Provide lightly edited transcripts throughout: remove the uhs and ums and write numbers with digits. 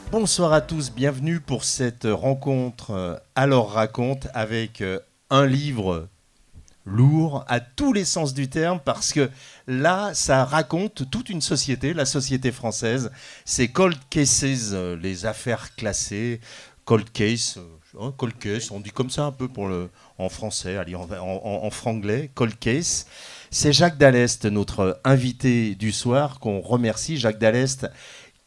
Bonsoir à tous, bienvenue pour cette rencontre Alors raconte avec un livre lourd à tous les sens du terme parce que là, ça raconte toute une société, la société française. C'est Cold Cases, les affaires classées. Cold Case, Cold Case, on dit comme ça un peu en français, allez, en franglais, Cold Case. C'est Jacques Dallest, notre invité du soir, qu'on remercie. Jacques Dallest,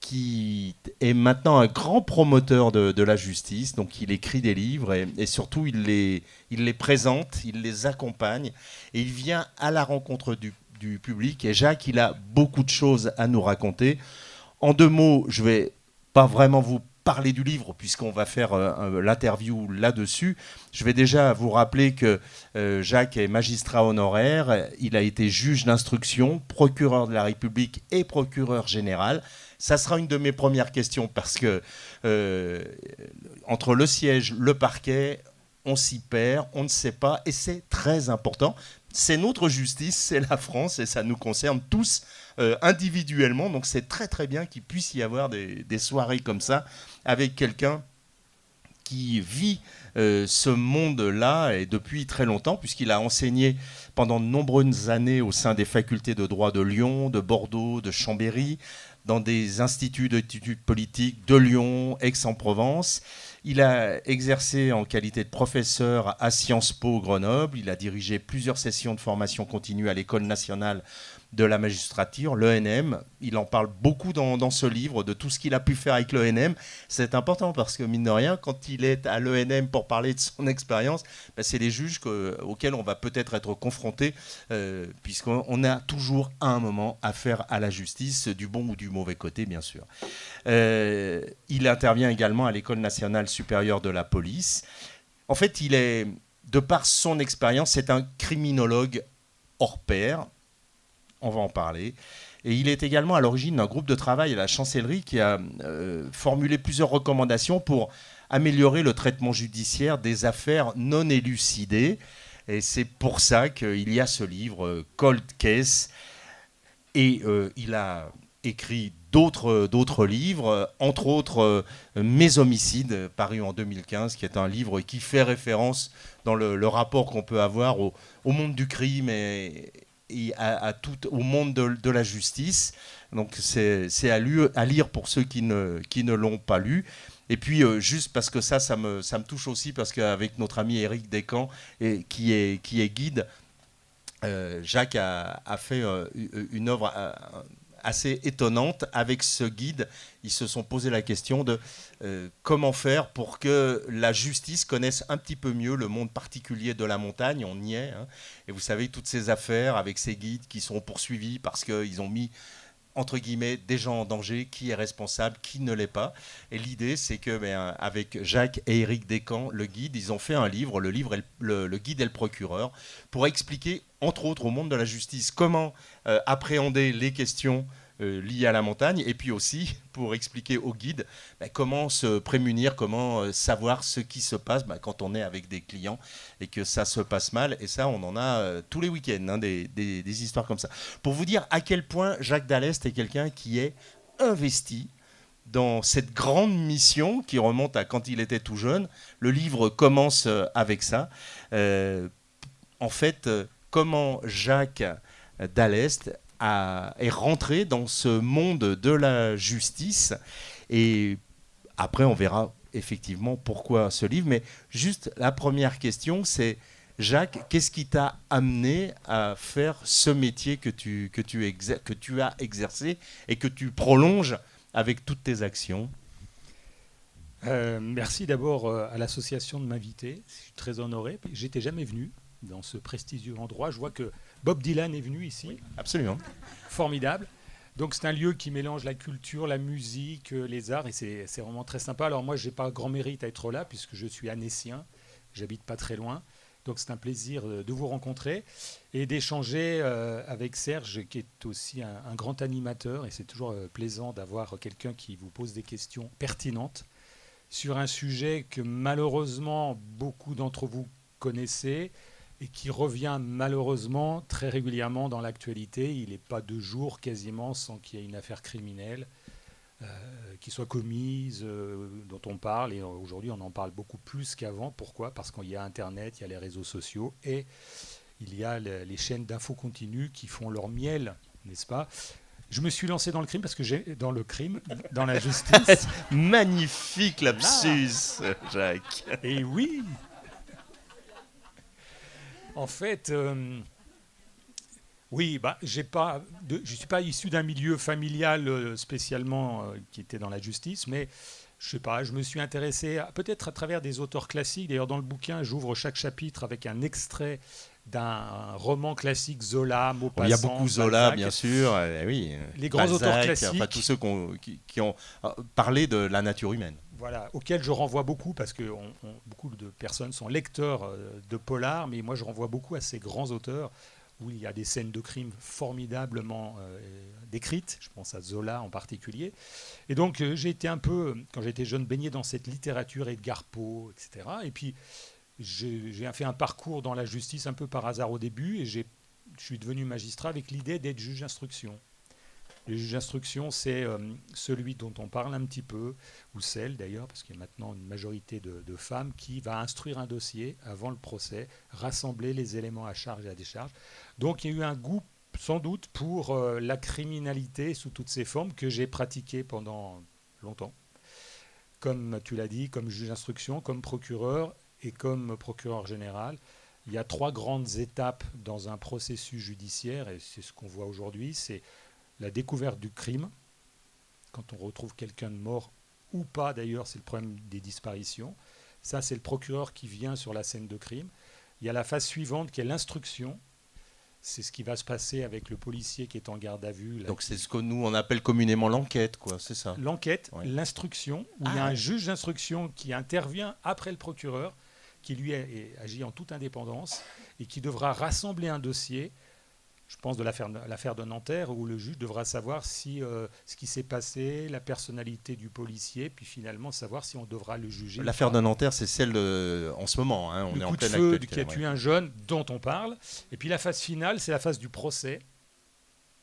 qui est maintenant un grand promoteur de la justice. Donc il écrit des livres et surtout il les présente, il les accompagne et il vient à la rencontre du public. Et Jacques, il a beaucoup de choses à nous raconter. En deux mots, je vais pas vraiment vous parler du livre puisqu'on va faire l'interview là-dessus. Je vais déjà vous rappeler que Jacques est magistrat honoraire, il a été juge d'instruction, procureur de la République et procureur général. Ça sera une de mes premières questions parce que entre le siège, le parquet, on s'y perd, on ne sait pas et c'est très important. C'est notre justice, c'est la France et ça nous concerne tous individuellement. Donc c'est très très bien qu'il puisse y avoir des soirées comme ça avec quelqu'un qui vit ce monde-là et depuis très longtemps, puisqu'il a enseigné pendant de nombreuses années au sein des facultés de droit de Lyon, de Bordeaux, de Chambéry, dans des instituts d'études politiques de Lyon, Aix-en-Provence. Il a exercé en qualité de professeur à Sciences Po Grenoble. Il a dirigé plusieurs sessions de formation continue à l'École nationale de la magistrature, l'ENM. Il en parle beaucoup dans ce livre, de tout ce qu'il a pu faire avec l'ENM. C'est important parce que, mine de rien, quand il est à l'ENM pour parler de son expérience, ben, c'est les juges auxquels on va peut-être être confronté, puisqu'on a toujours à un moment affaire à la justice, du bon ou du mauvais côté, bien sûr. Il intervient également à l'École nationale supérieure de la police. En fait, de par son expérience, c'est un criminologue hors pair. On va en parler. Et il est également à l'origine d'un groupe de travail à la chancellerie qui a formulé plusieurs recommandations pour améliorer le traitement judiciaire des affaires non élucidées. Et c'est pour ça qu'il y a ce livre, Cold Case. Et il a écrit d'autres livres, entre autres Mes homicides, paru en 2015, qui est un livre qui fait référence dans le rapport qu'on peut avoir au monde du crime et au monde de la justice. Donc c'est à lire pour ceux qui ne l'ont pas lu. Et puis, juste parce que ça me touche aussi, parce qu'avec notre ami Éric Descamps, qui est guide, Jacques a fait une œuvre assez étonnante. Avec ce guide, ils se sont posé la question de comment faire pour que la justice connaisse un petit peu mieux le monde particulier de la montagne. On y est. Hein. Et vous savez, toutes ces affaires avec ces guides qui sont poursuivis parce qu'ils ont mis entre guillemets, des gens en danger, qui est responsable, qui ne l'est pas. Et l'idée, c'est que, avec Jacques et Éric Descamps, le guide, ils ont fait un livre, le guide et le procureur, pour expliquer, entre autres, au monde de la justice, comment appréhender les questions liées à la montagne, et puis aussi pour expliquer au guide comment se prémunir, comment savoir ce qui se passe quand on est avec des clients et que ça se passe mal. Et ça, on en a tous les week-ends, hein, des histoires comme ça. Pour vous dire à quel point Jacques Dallest est quelqu'un qui est investi dans cette grande mission qui remonte à quand il était tout jeune. Le livre commence avec ça. En fait, comment Jacques Dallest est rentré dans ce monde de la justice. Et après, on verra effectivement pourquoi ce livre. Mais juste la première question, c'est Jacques, qu'est-ce qui t'a amené à faire ce métier que tu as exercé et que tu prolonges avec toutes tes actions? Merci d'abord à l'association de m'inviter. Je suis très honoré. J'étais jamais venu dans ce prestigieux endroit. Je vois que Bob Dylan est venu ici. Oui, absolument. Formidable. Donc c'est un lieu qui mélange la culture, la musique, les arts et c'est vraiment très sympa. Alors moi, j'ai pas grand mérite à être là puisque je suis annécien. J'habite pas très loin. Donc c'est un plaisir de vous rencontrer et d'échanger avec Serge qui est aussi un grand animateur et c'est toujours plaisant d'avoir quelqu'un qui vous pose des questions pertinentes sur un sujet que malheureusement beaucoup d'entre vous connaissez et qui revient malheureusement très régulièrement dans l'actualité. Il n'est pas de jour quasiment sans qu'il y ait une affaire criminelle qui soient commises, dont on parle, et aujourd'hui on en parle beaucoup plus qu'avant. Pourquoi ? Parce qu'il y a Internet, il y a les réseaux sociaux, et il y a les chaînes d'infos continues qui font leur miel, n'est-ce pas ? Je me suis lancé dans le crime parce que dans la justice. Magnifique lapsus, Jacques. Et oui. En fait, oui, je suis pas issu d'un milieu familial spécialement qui était dans la justice, mais je sais pas, je me suis intéressé peut-être à travers des auteurs classiques. D'ailleurs, dans le bouquin, j'ouvre chaque chapitre avec un extrait d'un roman classique, Zola, Maupassant. Il y a beaucoup Zola, Balzac. bien sûr. Oui. Les grands auteurs classiques. Enfin, tous ceux qui ont parlé de la nature humaine. Voilà, auxquels je renvoie beaucoup parce que beaucoup de personnes sont lecteurs de polar, mais moi je renvoie beaucoup à ces grands auteurs où il y a des scènes de crime formidablement décrites. Je pense à Zola en particulier. Et donc j'ai été un peu, quand j'étais jeune, baigné dans cette littérature, Edgar Poe, etc. Et puis j'ai fait un parcours dans la justice un peu par hasard au début et je suis devenu magistrat avec l'idée d'être juge d'instruction. Le juge d'instruction, c'est celui dont on parle un petit peu, ou celle d'ailleurs, parce qu'il y a maintenant une majorité de femmes, qui va instruire un dossier avant le procès, rassembler les éléments à charge et à décharge. Donc il y a eu un goût sans doute pour la criminalité sous toutes ses formes que j'ai pratiqué pendant longtemps. Comme tu l'as dit, comme juge d'instruction, comme procureur et comme procureur général. Il y a 3 grandes étapes dans un processus judiciaire, et c'est ce qu'on voit aujourd'hui, c'est la découverte du crime, quand on retrouve quelqu'un de mort ou pas d'ailleurs, c'est le problème des disparitions. Ça, c'est le procureur qui vient sur la scène de crime. Il y a la phase suivante qui est l'instruction. C'est ce qui va se passer avec le policier qui est en garde à vue. Donc c'est ce que nous on appelle communément l'enquête, quoi, c'est ça. L'enquête, Ouais. L'instruction, où il y a un juge d'instruction qui intervient après le procureur, qui lui agit en toute indépendance et qui devra rassembler un dossier. Je pense de l'affaire de Nanterre, où le juge devra savoir si ce qui s'est passé, la personnalité du policier, puis finalement savoir si on devra le juger. L'affaire de Nanterre, c'est celle en ce moment. On le est coup en de pleine feu actualité, qui a tué un jeune dont on parle. Et puis la phase finale, c'est la phase du procès.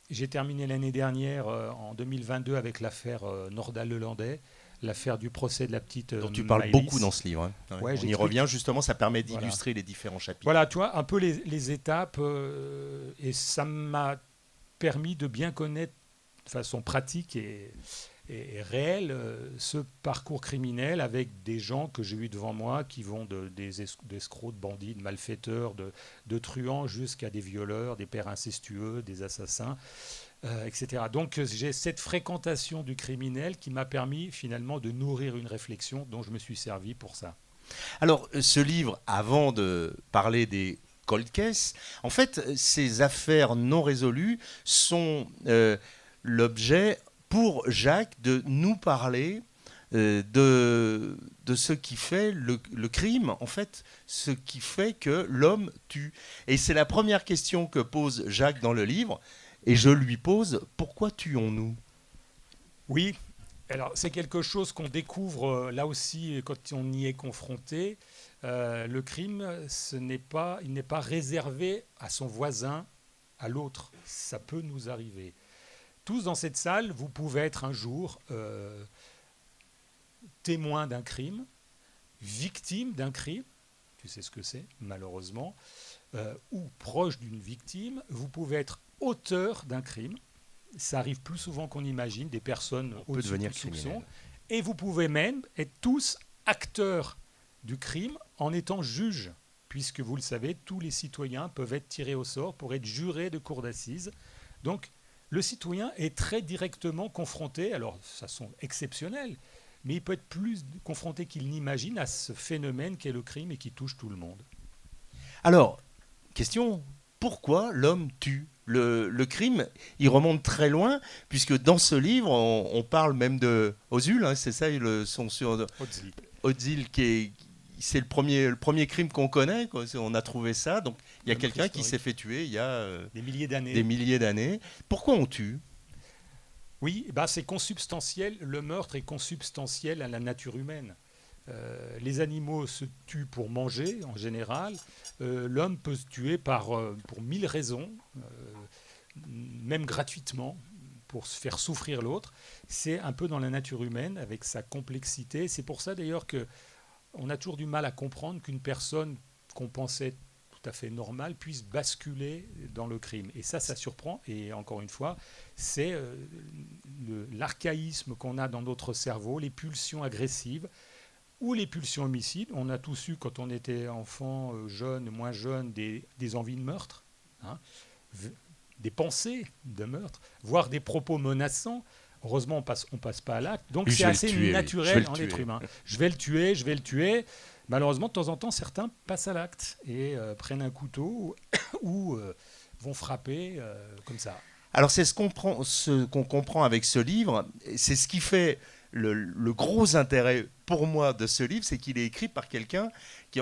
J'ai terminé l'année dernière, en 2022, avec l'affaire Nordal-Lelandais, l'affaire du procès de la petite dont tu parles Maëlys. beaucoup dans ce livre. Hein. Ouais, on y revient justement, ça permet d'illustrer les différents chapitres. Voilà, tu vois, un peu les étapes, et ça m'a permis de bien connaître de façon pratique et réelle ce parcours criminel avec des gens que j'ai eu devant moi qui vont d'escrocs, de bandits, de malfaiteurs, de truands jusqu'à des violeurs, des pères incestueux, des assassins, etc. Donc j'ai cette fréquentation du criminel qui m'a permis finalement de nourrir une réflexion dont je me suis servi pour ça. Alors ce livre, avant de parler des cold cases, en fait ces affaires non résolues sont l'objet pour Jacques de nous parler de ce qui fait le crime, en fait, ce qui fait que l'homme tue. Et c'est la première question que pose Jacques dans le livre, et je lui pose, pourquoi tuons-nous ? Oui, alors c'est quelque chose qu'on découvre là aussi quand on y est confronté. Le crime, il n'est pas réservé à son voisin, à l'autre. Ça peut nous arriver. Tous dans cette salle, vous pouvez être un jour témoin d'un crime, victime d'un crime, tu sais ce que c'est, malheureusement, ou proche d'une victime. Vous pouvez être auteur d'un crime. Ça arrive plus souvent qu'on imagine, des personnes au-dessus de soupçon. Et vous pouvez même être tous acteurs du crime en étant juges, puisque vous le savez, tous les citoyens peuvent être tirés au sort pour être jurés de cour d'assises. Donc, le citoyen est très directement confronté, alors ça sont exceptionnels, mais il peut être plus confronté qu'il n'imagine à ce phénomène qu'est le crime et qui touche tout le monde. Alors, question, pourquoi l'homme tue ? Le crime, il remonte très loin, puisque dans ce livre, on parle même de Ozul, hein, c'est ça, son sur Ozil, c'est le premier crime qu'on connaît, quoi. On a trouvé ça, donc il y a quelqu'un qui s'est fait tuer il y a des milliers d'années. Pourquoi on tue ? Oui, c'est consubstantiel, le meurtre est consubstantiel à la nature humaine. Les animaux se tuent pour manger en général. L'homme peut se tuer pour 1000 raisons, même gratuitement. pour se faire souffrir l'autre. C'est un peu dans la nature humaine, avec sa complexité. C'est pour ça d'ailleurs qu'on a toujours du mal à comprendre qu'une personne qu'on pensait tout à fait normale puisse basculer dans le crime. Et ça surprend. Et encore une fois, c'est l'archaïsme qu'on a dans notre cerveau, les pulsions agressives ou les pulsions homicides. On a tous eu, quand on était enfant, jeune, moins jeune, des envies de meurtre, hein, des pensées de meurtre, voire des propos menaçants. Heureusement, on passe pas à l'acte. Donc c'est assez naturel en l'être humain. Je vais le tuer. Malheureusement, de temps en temps, certains passent à l'acte et prennent un couteau ou vont frapper comme ça. Alors c'est ce qu'on comprend avec ce livre. C'est ce qui fait le gros intérêt pour moi de ce livre, c'est qu'il est écrit par quelqu'un qui,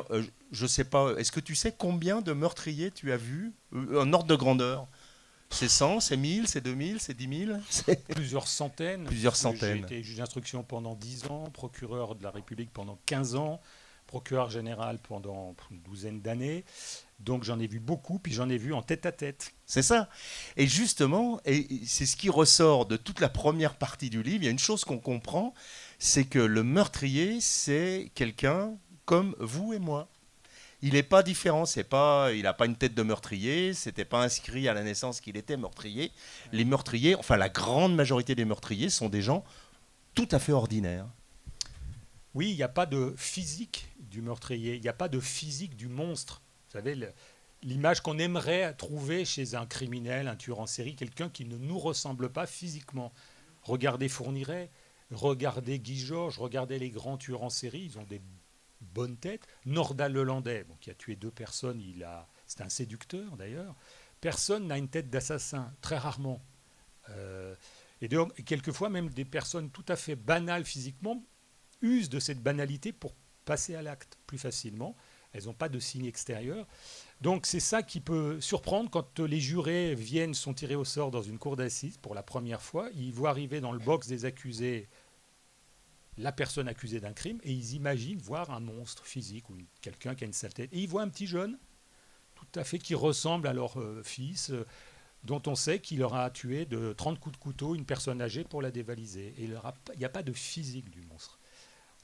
je sais pas, est-ce que tu sais combien de meurtriers tu as vus en ordre de grandeur? C'est 100, c'est 1000, c'est 2000, c'est 10 000 Plusieurs centaines. J'ai été juge d'instruction pendant 10 ans, procureur de la République pendant 15 ans, procureur général pendant une douzaine d'années. Donc j'en ai vu beaucoup, puis j'en ai vu en tête-à-tête. C'est ça. Et justement, et c'est ce qui ressort de toute la première partie du livre, il y a une chose qu'on comprend, c'est que le meurtrier, c'est quelqu'un comme vous et moi. Il n'est pas différent, il n'a pas une tête de meurtrier, c'était pas inscrit à la naissance qu'il était meurtrier. Les meurtriers, enfin la grande majorité des meurtriers sont des gens tout à fait ordinaires. Oui, il n'y a pas de physique du meurtrier, il n'y a pas de physique du monstre. Vous savez, l'image qu'on aimerait trouver chez un criminel, un tueur en série, quelqu'un qui ne nous ressemble pas physiquement. Regardez Fourniret, regardez Guy Georges, regardez les grands tueurs en série, ils ont des bonnes têtes. Nordal Lelandais, qui a tué 2 personnes, c'est un séducteur d'ailleurs. Personne n'a une tête d'assassin, très rarement. Et donc, quelquefois, même des personnes tout à fait banales physiquement usent de cette banalité pour passer à l'acte plus facilement. Elles n'ont pas de signe extérieur. Donc c'est ça qui peut surprendre quand les jurés sont tirés au sort dans une cour d'assises pour la première fois. Ils voient arriver dans le box des accusés la personne accusée d'un crime et ils imaginent voir un monstre physique ou quelqu'un qui a une sale tête. Et ils voient un petit jeune, tout à fait, qui ressemble à leur fils, dont on sait qu'il aura tué de 30 coups de couteau une personne âgée pour la dévaliser. Et il n'y a pas de physique du monstre.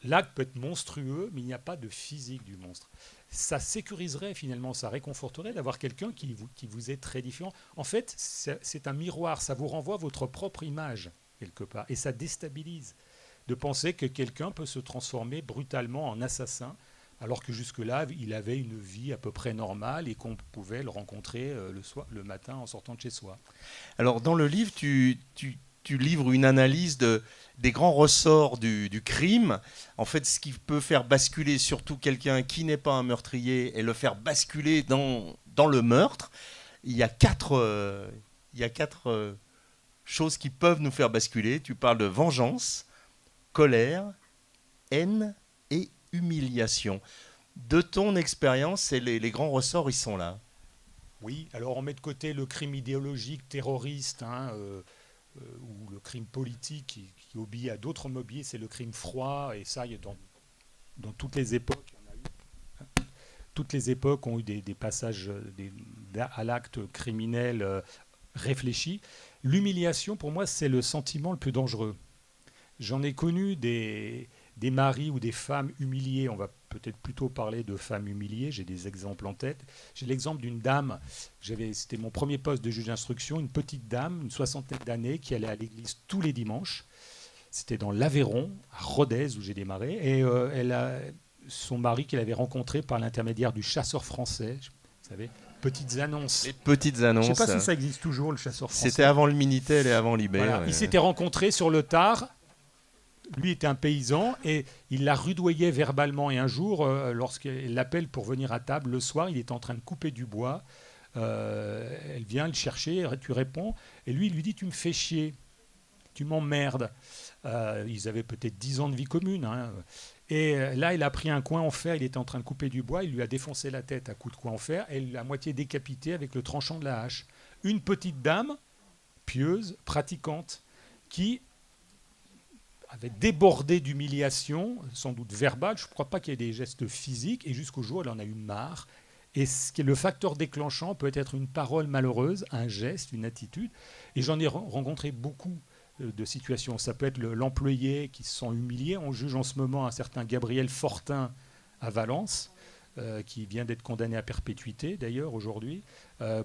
L'acte peut être monstrueux, mais il n'y a pas de physique du monstre. Ça sécuriserait finalement, ça réconforterait d'avoir quelqu'un qui vous est très différent. En fait, c'est un miroir, ça vous renvoie votre propre image, quelque part. Et ça déstabilise de penser que quelqu'un peut se transformer brutalement en assassin, alors que jusque-là, il avait une vie à peu près normale et qu'on pouvait le rencontrer le matin en sortant de chez soi. Alors, dans le livre, tu livres une analyse des grands ressorts du crime. En fait, ce qui peut faire basculer surtout quelqu'un qui n'est pas un meurtrier et le faire basculer dans le meurtre. Il y a quatre choses qui peuvent nous faire basculer. Tu parles de vengeance, colère, haine et humiliation. De ton expérience, les grands ressorts, ils sont là. Oui, alors on met de côté le crime idéologique terroriste, ou le crime politique qui obéit à d'autres mobiles, c'est le crime froid, et ça, il y a dans toutes les époques, il y en a eu. Toutes les époques ont eu des passages à l'acte criminel réfléchi. L'humiliation, pour moi, c'est le sentiment le plus dangereux. J'en ai connu des maris ou des femmes humiliées. On va peut-être plutôt parler de femmes humiliées. J'ai des exemples en tête. J'ai l'exemple d'une dame. C'était mon premier poste de juge d'instruction. Une petite dame, une soixantaine d'années, qui allait à l'église tous les dimanches. C'était dans l'Aveyron, à Rodez, où j'ai démarré. Et elle a son mari qu'elle avait rencontré par l'intermédiaire du chasseur français. Vous savez, petites annonces. Les petites annonces. Je ne sais pas si ça existe toujours, le chasseur français. C'était avant le Minitel et avant l'Iber. Voilà. Ils s'étaient rencontrés sur le tard. Lui était un paysan et il la rudoyait verbalement. Et un jour, lorsqu'elle l'appelle pour venir à table, le soir, il est en train de couper du bois. Elle vient le chercher, tu réponds. Et lui, il lui dit « Tu me fais chier, tu m'emmerdes ». Ils avaient peut-être 10 ans de vie commune. Et là, il a pris un coin en fer, il était en train de couper du bois, il lui a défoncé la tête à coups de coin en fer, et il l'a à moitié décapité avec le tranchant de la hache. Une petite dame, pieuse, pratiquante, qui avait débordé d'humiliation, sans doute verbale, je ne crois pas qu'il y ait des gestes physiques, et jusqu'au jour où elle en a eu marre, Et le facteur déclenchant peut être une parole malheureuse, un geste, une attitude. Et j'en ai rencontré beaucoup de situations. Ça peut être l'employé qui se sent humilié. On juge en ce moment un certain Gabriel Fortin à Valence, qui vient d'être condamné à perpétuité d'ailleurs aujourd'hui,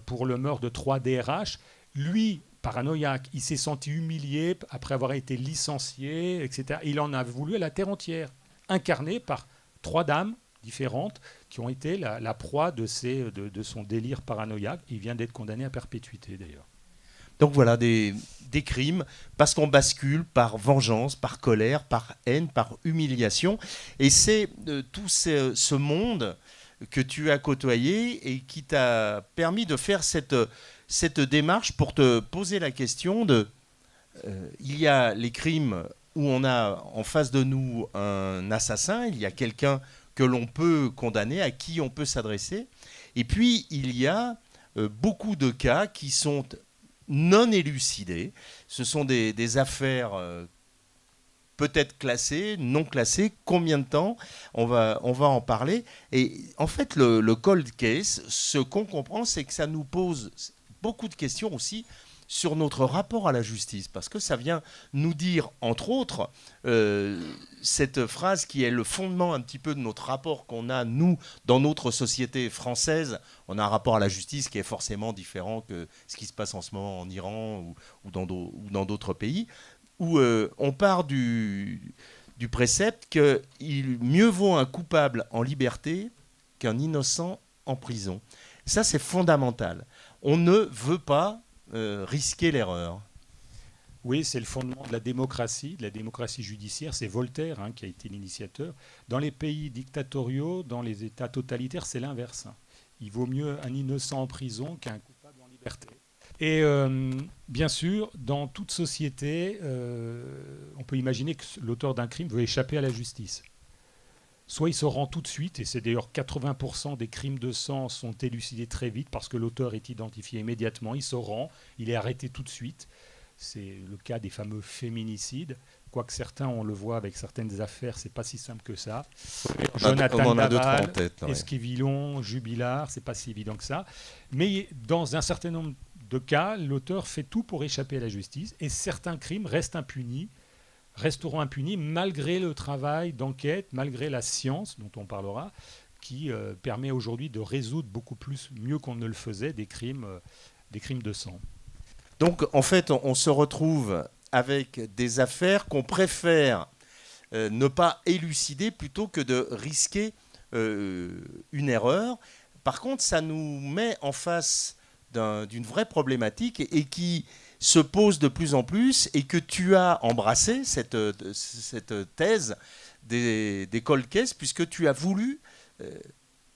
pour le meurtre de 3 DRH. Lui, paranoïaque, il s'est senti humilié après avoir été licencié, etc. Il en a voulu à la terre entière, incarné par 3 dames différentes qui ont été la proie de son délire paranoïaque. Il vient d'être condamné à perpétuité d'ailleurs. Donc voilà, des crimes, parce qu'on bascule par vengeance, par colère, par haine, par humiliation. Et c'est tout ce monde que tu as côtoyé et qui t'a permis de faire cette démarche pour te poser la question de... il y a les crimes où on a en face de nous un assassin, il y a quelqu'un que l'on peut condamner, à qui on peut s'adresser. Et puis, il y a beaucoup de cas qui sont non élucidés. Ce sont des affaires peut-être classées, non classées. Combien de temps on va en parler. Et en fait, le cold case, ce qu'on comprend, c'est que ça nous pose beaucoup de questions aussi sur notre rapport à la justice, parce que ça vient nous dire, entre autres, cette phrase qui est le fondement un petit peu de notre rapport qu'on a, nous, dans notre société française. On a un rapport à la justice qui est forcément différent que ce qui se passe en ce moment en Iran ou dans d'autres pays, où on part du précepte qu'il mieux vaut un coupable en liberté qu'un innocent en prison. Ça, c'est fondamental. On ne veut pas risquer l'erreur. Oui, c'est le fondement de la démocratie judiciaire. C'est Voltaire qui a été l'initiateur. Dans les pays dictatoriaux, dans les États totalitaires, c'est l'inverse. Il vaut mieux un innocent en prison qu'un coupable en liberté. Et bien sûr, dans toute société, on peut imaginer que l'auteur d'un crime veut échapper à la justice. Soit il se rend tout de suite, et c'est d'ailleurs 80% des crimes de sang sont élucidés très vite parce que l'auteur est identifié immédiatement, il se rend, il est arrêté tout de suite. C'est le cas des fameux féminicides, quoique certains, on le voit avec certaines affaires, c'est pas si simple que ça. Jonathan Daval, Esquivillon, Jubilard, c'est pas si évident que ça. Mais dans un certain nombre de cas, l'auteur fait tout pour échapper à la justice, et certains crimes resteront impunis malgré le travail d'enquête, malgré la science dont on parlera, qui permet aujourd'hui de résoudre beaucoup mieux qu'on ne le faisait des crimes de sang. Donc en fait, on se retrouve avec des affaires qu'on préfère ne pas élucider plutôt que de risquer une erreur. Par contre, ça nous met en face d'une vraie problématique et qui se pose de plus en plus, et que tu as embrassé cette thèse des cold cases, puisque tu as voulu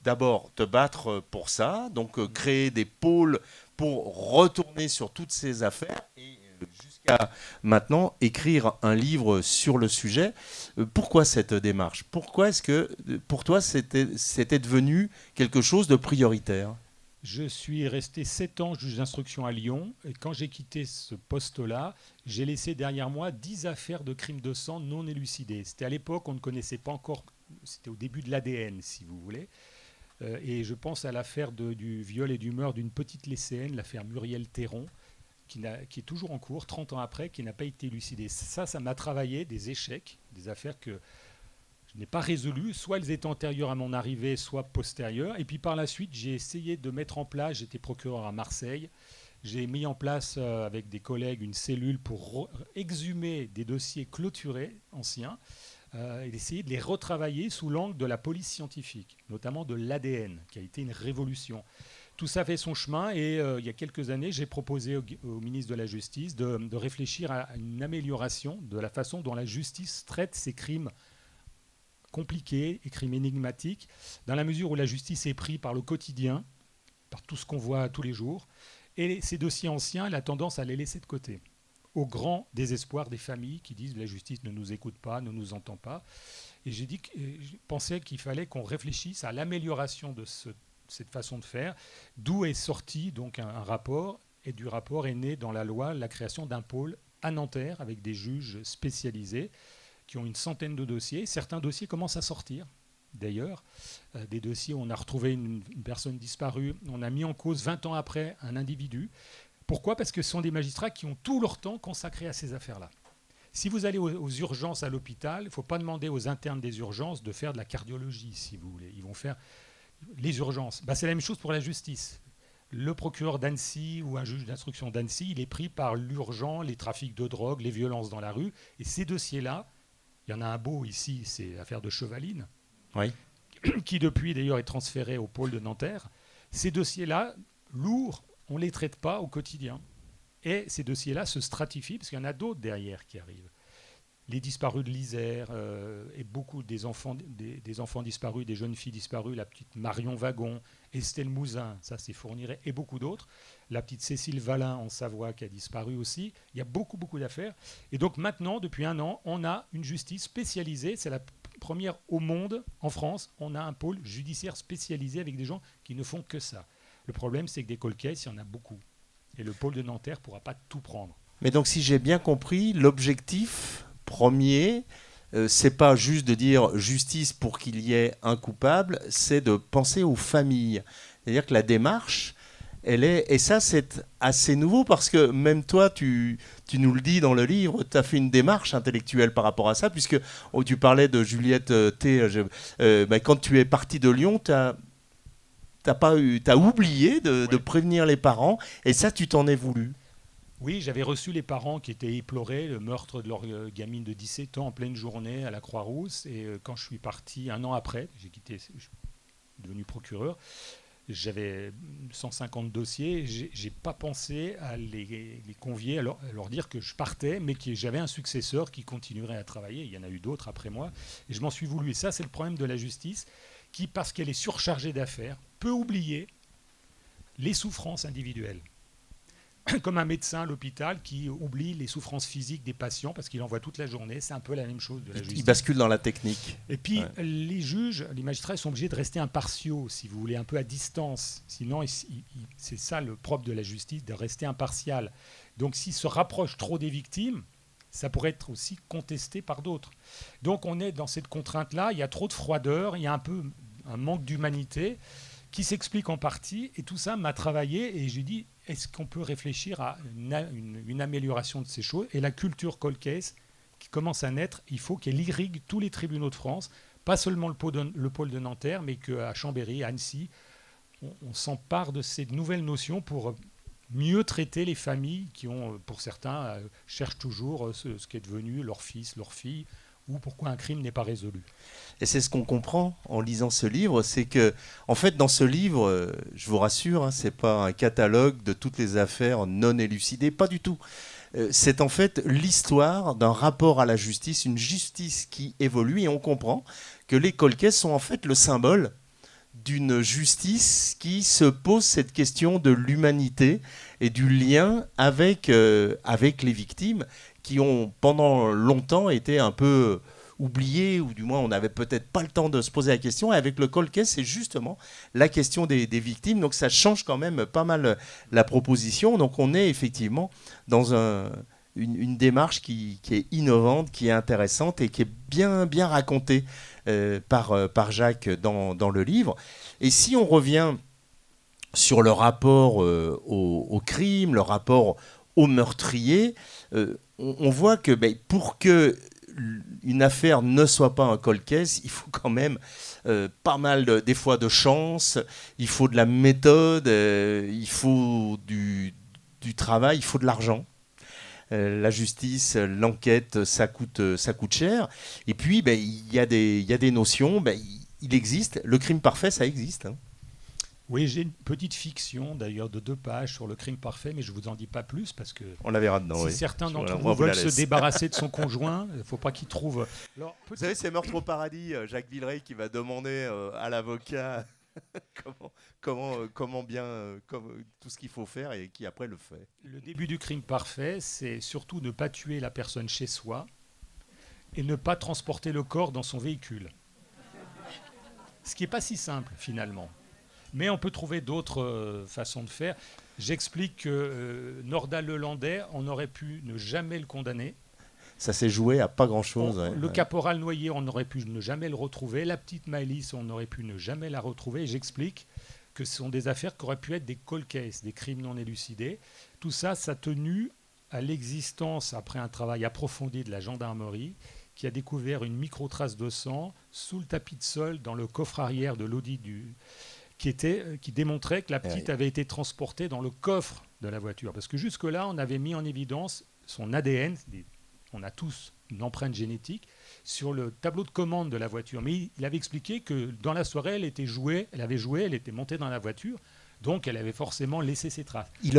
d'abord te battre pour ça, donc créer des pôles pour retourner sur toutes ces affaires et jusqu'à maintenant écrire un livre sur le sujet. Pourquoi cette démarche ? Pourquoi est-ce que pour toi c'était devenu quelque chose de prioritaire ? Je suis resté 7 ans juge d'instruction à Lyon, et quand j'ai quitté ce poste-là, j'ai laissé derrière moi 10 affaires de crimes de sang non élucidées. C'était à l'époque, on ne connaissait pas encore, c'était au début de l'ADN, si vous voulez. Et je pense à l'affaire du viol et du meurtre d'une petite lycéenne, l'affaire Muriel Théron, qui est toujours en cours, 30 ans après, qui n'a pas été élucidée. Ça m'a travaillé des échecs, des affaires que je n'ai pas résolues. Soit elles étaient antérieures à mon arrivée, soit postérieures. Et puis par la suite, j'ai essayé de mettre en place, j'étais procureur à Marseille, j'ai mis en place avec des collègues une cellule pour exhumer des dossiers clôturés, anciens, et d'essayer de les retravailler sous l'angle de la police scientifique, notamment de l'ADN, qui a été une révolution. Tout ça fait son chemin, et il y a quelques années, j'ai proposé au ministre de la Justice de réfléchir à une amélioration de la façon dont la justice traite ces crimes compliqués et crimes énigmatiques, dans la mesure où la justice est prise par le quotidien, par tout ce qu'on voit tous les jours, et ces dossiers anciens, elle a tendance à les laisser de côté, au grand désespoir des familles qui disent « la justice ne nous écoute pas, ne nous entend pas ». Et je pensais qu'il fallait qu'on réfléchisse à l'amélioration de cette façon de faire, d'où est sorti donc un rapport, et du rapport est né dans la loi la création d'un pôle à Nanterre avec des juges spécialisés qui ont une centaine de dossiers. Certains dossiers commencent à sortir. d'ailleurs, des dossiers où on a retrouvé une personne disparue. On a mis en cause 20 ans après un individu. Pourquoi ? Parce que ce sont des magistrats qui ont tout leur temps consacré à ces affaires-là. Si vous allez aux urgences à l'hôpital, il ne faut pas demander aux internes des urgences de faire de la cardiologie, si vous voulez. Ils vont faire les urgences. C'est la même chose pour la justice. Le procureur d'Annecy ou un juge d'instruction d'Annecy, il est pris par l'urgent, les trafics de drogue, les violences dans la rue. Et ces dossiers-là, il y en a un beau ici, c'est l'affaire de Chevaline, Oui. qui depuis d'ailleurs est transféré au pôle de Nanterre. Ces dossiers-là, lourds, on ne les traite pas au quotidien. Et ces dossiers-là se stratifient, parce qu'il y en a d'autres derrière qui arrivent. Les disparus de l'Isère, et beaucoup des enfants disparus, des jeunes filles disparues, la petite Marion Wagon, Estelle Mouzin, ça c'est Fourniret, et beaucoup d'autres. La petite Cécile Valin en Savoie qui a disparu aussi. Il y a beaucoup d'affaires. Et donc maintenant, depuis 1 an, on a une justice spécialisée. C'est la première au monde, en France. On a un pôle judiciaire spécialisé avec des gens qui ne font que ça. Le problème, c'est que des cold cases, il y en a beaucoup. Et le pôle de Nanterre ne pourra pas tout prendre. Mais donc, si j'ai bien compris, l'objectif premier, c'est pas juste de dire justice pour qu'il y ait un coupable, c'est de penser aux familles. C'est-à-dire que la démarche, elle est... Et ça, c'est assez nouveau parce que même toi, tu nous le dis dans le livre, tu as fait une démarche intellectuelle par rapport à ça, puisque tu parlais de Juliette T. Quand tu es parti de Lyon, t'as oublié de prévenir les parents, et ça, tu t'en es voulu. Oui, j'avais reçu les parents qui étaient éplorés, le meurtre de leur gamine de 17 ans en pleine journée à la Croix-Rousse. Et quand je suis parti 1 an après, je suis devenu procureur, j'avais 150 dossiers. J'ai pas pensé à les convier, à leur dire que je partais, mais que j'avais un successeur qui continuerait à travailler. Il y en a eu d'autres après moi. Et je m'en suis voulu. Et ça, c'est le problème de la justice, qui, parce qu'elle est surchargée d'affaires, peut oublier les souffrances individuelles. Comme un médecin à l'hôpital qui oublie les souffrances physiques des patients parce qu'il en voit toute la journée. C'est un peu la même chose de la justice. Il bascule dans la technique. Et puis, les juges, les magistrats, ils sont obligés de rester impartiaux, si vous voulez, un peu à distance. Sinon, c'est ça le propre de la justice, de rester impartial. Donc, s'ils se rapprochent trop des victimes, ça pourrait être aussi contesté par d'autres. Donc, on est dans cette contrainte-là. Il y a trop de froideur, il y a un peu un manque d'humanité qui s'explique en partie. Et tout ça m'a travaillé et j'ai dit, est-ce qu'on peut réfléchir à une amélioration de ces choses ? Et la culture cold case qui commence à naître, il faut qu'elle irrigue tous les tribunaux de France, pas seulement le pôle de Nanterre, mais qu'à Chambéry, à Annecy, on s'empare de ces nouvelles notions pour mieux traiter les familles qui ont, pour certains, cherchent toujours ce qu'est devenu leur fils, leur fille, ou pourquoi un crime n'est pas résolu. Et c'est ce qu'on comprend en lisant ce livre, c'est que, en fait, dans ce livre, je vous rassure, c'est pas un catalogue de toutes les affaires non élucidées, pas du tout. C'est en fait l'histoire d'un rapport à la justice, une justice qui évolue, et on comprend que les cold cases sont en fait le symbole d'une justice qui se pose cette question de l'humanité et du lien avec les victimes qui ont pendant longtemps été un peu oubliées, ou du moins on n'avait peut-être pas le temps de se poser la question. Et avec le cold case, c'est justement la question des victimes, donc ça change quand même pas mal la proposition. Donc on est effectivement dans une démarche qui est innovante, qui est intéressante et qui est bien racontée par Jacques dans le livre. Et si on revient sur le rapport au crime, le rapport au meurtrier, on voit que pour que une affaire ne soit pas un cold case, il faut quand même pas mal des fois de chance, il faut de la méthode, il faut du travail, il faut de l'argent. La justice, l'enquête, ça coûte cher. Et puis, il y a des notions, il existe. Le crime parfait, ça existe. Hein. Oui, j'ai une petite fiction, d'ailleurs, de 2 pages sur le crime parfait, mais je ne vous en dis pas plus, parce que on la verra dedans, si certains d'entre vous veulent se débarrasser de son conjoint, il ne faut pas qu'il trouve... Alors, vous savez, c'est Meurtre au paradis, Jacques Villeray qui va demander à l'avocat comment bien tout ce qu'il faut faire et qui après le fait. Le début du crime parfait, c'est surtout ne pas tuer la personne chez soi et ne pas transporter le corps dans son véhicule. Ce qui n'est pas si simple, finalement. Mais on peut trouver d'autres façons de faire. J'explique que Nordal Lelandais, on aurait pu ne jamais le condamner. Ça s'est joué à pas grand-chose. Le caporal noyé, on aurait pu ne jamais le retrouver. La petite Maëlys, on aurait pu ne jamais la retrouver. Et j'explique que ce sont des affaires qui auraient pu être des cold cases, des crimes non élucidés. Tout ça, ça a tenu à l'existence, après un travail approfondi de la gendarmerie, qui a découvert une micro-trace de sang sous le tapis de sol dans le coffre arrière de l'Audi qui démontrait que la petite avait été transportée dans le coffre de la voiture. Parce que jusque-là, on avait mis en évidence son ADN, on a tous une empreinte génétique, sur le tableau de commande de la voiture. Mais il avait expliqué que dans la soirée, elle était montée dans la voiture, donc elle avait forcément laissé ses traces. Il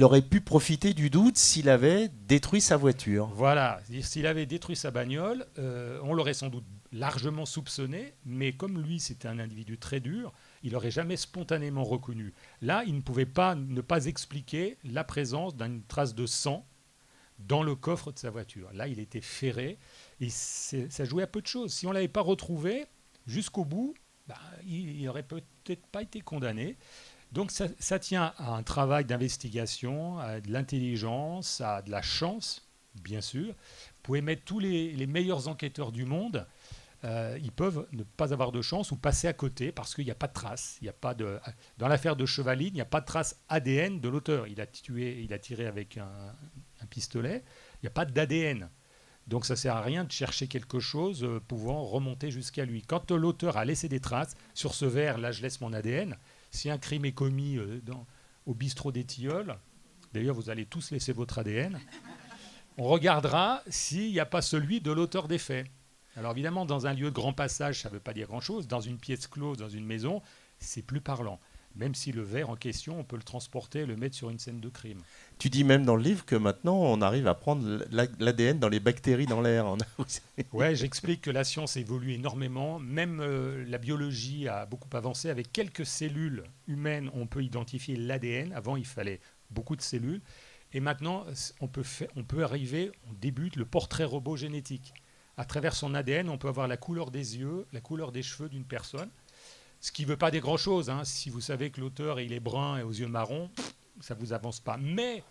aurait pu profiter du doute s'il avait détruit sa voiture. Voilà, s'il avait détruit sa bagnole, on l'aurait sans doute largement soupçonné, mais comme lui, c'était un individu très dur, il n'aurait jamais spontanément reconnu. Là, il ne pouvait pas ne pas expliquer la présence d'une trace de sang dans le coffre de sa voiture. Là, il était ferré, et ça jouait à peu de choses. Si on ne l'avait pas retrouvé jusqu'au bout, il n'aurait peut-être pas été condamné. Donc ça tient à un travail d'investigation, à de l'intelligence, à de la chance, bien sûr. Vous pouvez mettre tous les meilleurs enquêteurs du monde, ils peuvent ne pas avoir de chance ou passer à côté parce qu'il n'y a pas de trace. Dans l'affaire de Chevaline, il n'y a pas de trace ADN de l'auteur. Il a tiré avec un pistolet, il n'y a pas d'ADN. Donc ça ne sert à rien de chercher quelque chose pouvant remonter jusqu'à lui. Quand l'auteur a laissé des traces, sur ce verre, là je laisse mon ADN, si un crime est commis au bistrot des Tilleuls, d'ailleurs vous allez tous laisser votre ADN, on regardera s'il n'y a pas celui de l'auteur des faits. Alors évidemment, dans un lieu de grand passage, ça ne veut pas dire grand-chose. Dans une pièce close, dans une maison, c'est plus parlant. Même si le verre en question, on peut le transporter et le mettre sur une scène de crime. Tu dis même dans le livre que maintenant, on arrive à prendre l'ADN dans les bactéries dans l'air. Ouais, j'explique que la science évolue énormément. Même la biologie a beaucoup avancé. Avec quelques cellules humaines, on peut identifier l'ADN. Avant, il fallait beaucoup de cellules. Et maintenant, on peut arriver, on débute le portrait robot génétique. À travers son ADN, on peut avoir la couleur des yeux, la couleur des cheveux d'une personne. Ce qui ne veut pas dire grand-chose. Si vous savez que l'auteur il est brun et aux yeux marrons, ça ne vous avance pas. Mais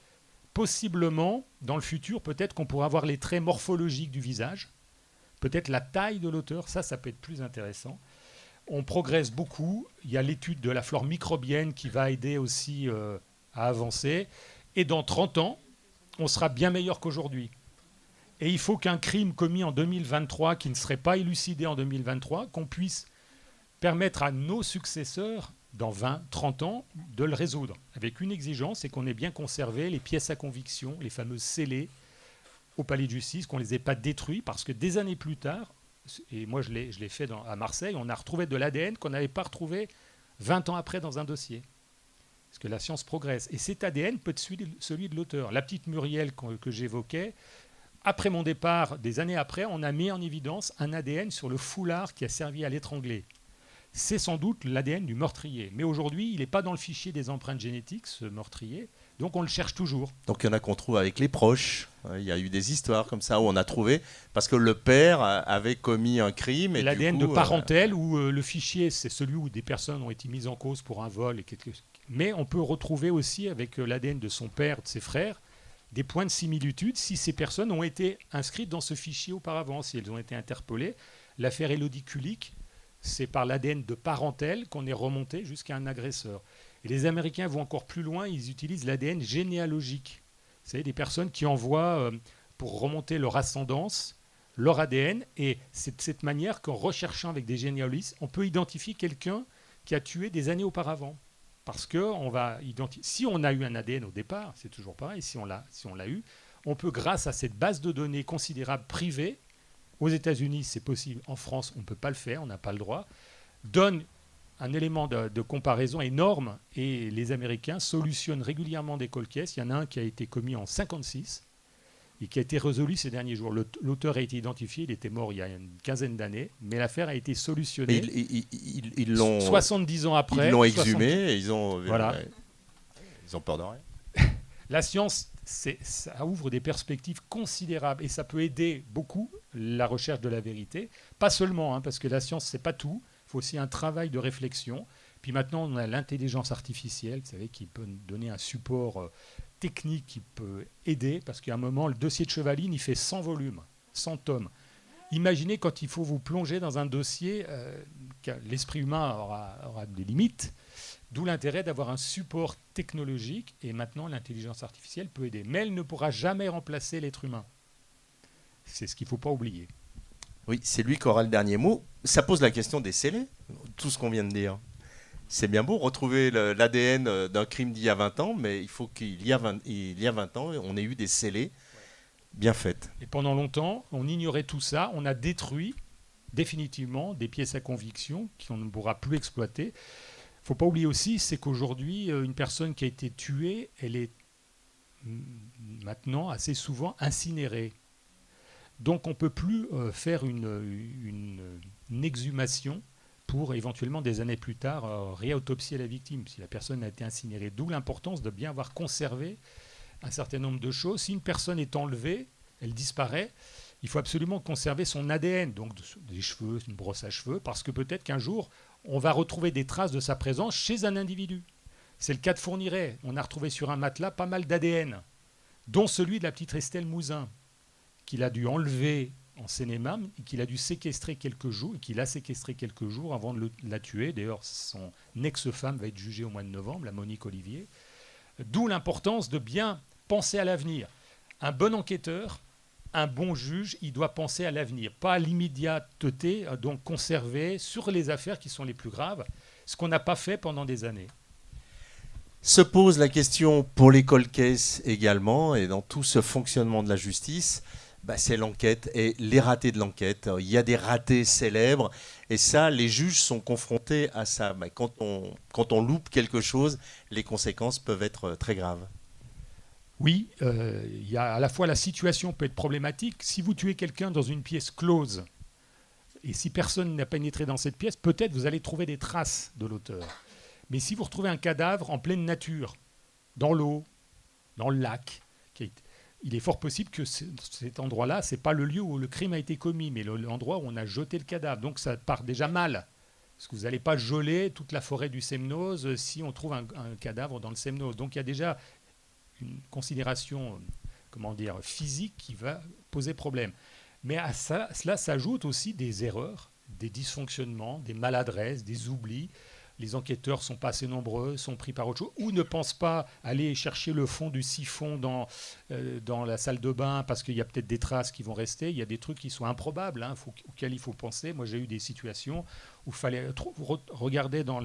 possiblement, dans le futur, peut-être qu'on pourra avoir les traits morphologiques du visage, peut-être la taille de l'auteur, ça peut être plus intéressant. On progresse beaucoup. Il y a l'étude de la flore microbienne qui va aider aussi à avancer. Et dans 30 ans, on sera bien meilleur qu'aujourd'hui. Et il faut qu'un crime commis en 2023, qui ne serait pas élucidé en 2023, qu'on puisse permettre à nos successeurs, dans 20, 30 ans, de le résoudre. Avec une exigence, c'est qu'on ait bien conservé les pièces à conviction, les fameuses scellées au palais de justice, qu'on ne les ait pas détruites, parce que des années plus tard, et moi je l'ai fait à Marseille, on a retrouvé de l'ADN qu'on n'avait pas retrouvé 20 ans après dans un dossier. Parce que la science progresse. Et cet ADN peut être celui de l'auteur. La petite Muriel que j'évoquais, après mon départ, des années après, on a mis en évidence un ADN sur le foulard qui a servi à l'étrangler. C'est sans doute l'ADN du meurtrier. Mais aujourd'hui, il n'est pas dans le fichier des empreintes génétiques, ce meurtrier. Donc on le cherche toujours. Donc il y en a qu'on trouve avec les proches. Il y a eu des histoires comme ça où on a trouvé, parce que le père avait commis un crime. Et l'ADN de parentèle, où le fichier, c'est celui où des personnes ont été mises en cause pour un vol. Mais on peut retrouver aussi avec l'ADN de son père, de ses frères, des points de similitude si ces personnes ont été inscrites dans ce fichier auparavant, si elles ont été interpellées. L'affaire Élodie Kulik, c'est par l'ADN de parentèle qu'on est remonté jusqu'à un agresseur. Et les Américains vont encore plus loin, ils utilisent l'ADN généalogique. Vous savez, des personnes qui envoient, pour remonter leur ascendance, leur ADN, et c'est de cette manière qu'en recherchant avec des généalogistes, on peut identifier quelqu'un qui a tué des années auparavant. Parce que si on a eu un ADN au départ, c'est toujours pareil, si on l'a eu, on peut, grâce à cette base de données considérable privée, aux États-Unis c'est possible, en France on ne peut pas le faire, on n'a pas le droit, donne un élément de comparaison énorme, et les Américains solutionnent régulièrement des cold cases. Il y en a un qui a été commis en 1956 et qui a été résolu ces derniers jours. L'auteur a été identifié, il était mort il y a une quinzaine d'années, mais l'affaire a été solutionnée. Ils l'ont 70 ans après. Ils l'ont exhumé et ils ont peur de rien. La science, ça ouvre des perspectives considérables et ça peut aider beaucoup la recherche de la vérité. Pas seulement, parce que la science, c'est pas tout. Il faut aussi un travail de réflexion. Puis maintenant, on a l'intelligence artificielle, vous savez, qui peut donner un support technique qui peut aider, parce qu'à un moment, le dossier de Chevaline, il fait 100 volumes, 100 tomes. Imaginez quand il faut vous plonger dans un dossier, l'esprit humain aura des limites, d'où l'intérêt d'avoir un support technologique, et maintenant l'intelligence artificielle peut aider. Mais elle ne pourra jamais remplacer l'être humain. C'est ce qu'il ne faut pas oublier. Oui, c'est lui qui aura le dernier mot. Ça pose la question des scellés, tout ce qu'on vient de dire. C'est bien beau retrouver l'ADN d'un crime d'il y a 20 ans, mais il faut qu'il y a 20 ans, on ait eu des scellés bien faites. Et pendant longtemps, on ignorait tout ça. On a détruit définitivement des pièces à conviction qu'on ne pourra plus exploiter. Il ne faut pas oublier aussi, c'est qu'aujourd'hui, une personne qui a été tuée, elle est maintenant assez souvent incinérée. Donc on ne peut plus faire une exhumation pour éventuellement des années plus tard réautopsier la victime si la personne a été incinérée. D'où l'importance de bien avoir conservé un certain nombre de choses. Si une personne est enlevée, elle disparaît, il faut absolument conserver son ADN, donc des cheveux, une brosse à cheveux, parce que peut-être qu'un jour, on va retrouver des traces de sa présence chez un individu. C'est le cas de Fourniret. On a retrouvé sur un matelas pas mal d'ADN, dont celui de la petite Estelle Mouzin, qu'il a dû enlever en Seine-et-Marne, et qu'il a dû séquestrer quelques jours, et qu'il a séquestré quelques jours avant de la tuer. D'ailleurs, son ex-femme va être jugée au mois de novembre, la Monique Olivier. D'où l'importance de bien penser à l'avenir. Un bon enquêteur, un bon juge, il doit penser à l'avenir, pas à l'immédiateté, donc conserver sur les affaires qui sont les plus graves, ce qu'on n'a pas fait pendant des années. Se pose la question pour les cold cases également, et dans tout ce fonctionnement de la justice, c'est l'enquête et les ratés de l'enquête. Il y a des ratés célèbres, et ça, les juges sont confrontés à ça. Quand on loupe quelque chose, les conséquences peuvent être très graves. Oui, il y a à la fois la situation peut être problématique. Si vous tuez quelqu'un dans une pièce close, et si personne n'a pénétré dans cette pièce, peut-être vous allez trouver des traces de l'auteur. Mais si vous retrouvez un cadavre en pleine nature, dans l'eau, dans le lac, il est fort possible que cet endroit-là, ce n'est pas le lieu où le crime a été commis, mais l'endroit où on a jeté le cadavre. Donc ça part déjà mal. Parce que vous n'allez pas geler toute la forêt du Semnoz si on trouve un cadavre dans le Semnoz. Donc il y a déjà une considération physique qui va poser problème. Mais à cela s'ajoutent aussi des erreurs, des dysfonctionnements, des maladresses, des oublis. Les enquêteurs sont pas assez nombreux, sont pris par autre chose, ou ne pensent pas aller chercher le fond du siphon dans la salle de bain parce qu'il y a peut-être des traces qui vont rester. Il y a des trucs qui sont improbables, auxquels il faut penser. Moi, j'ai eu des situations où il fallait regarder dans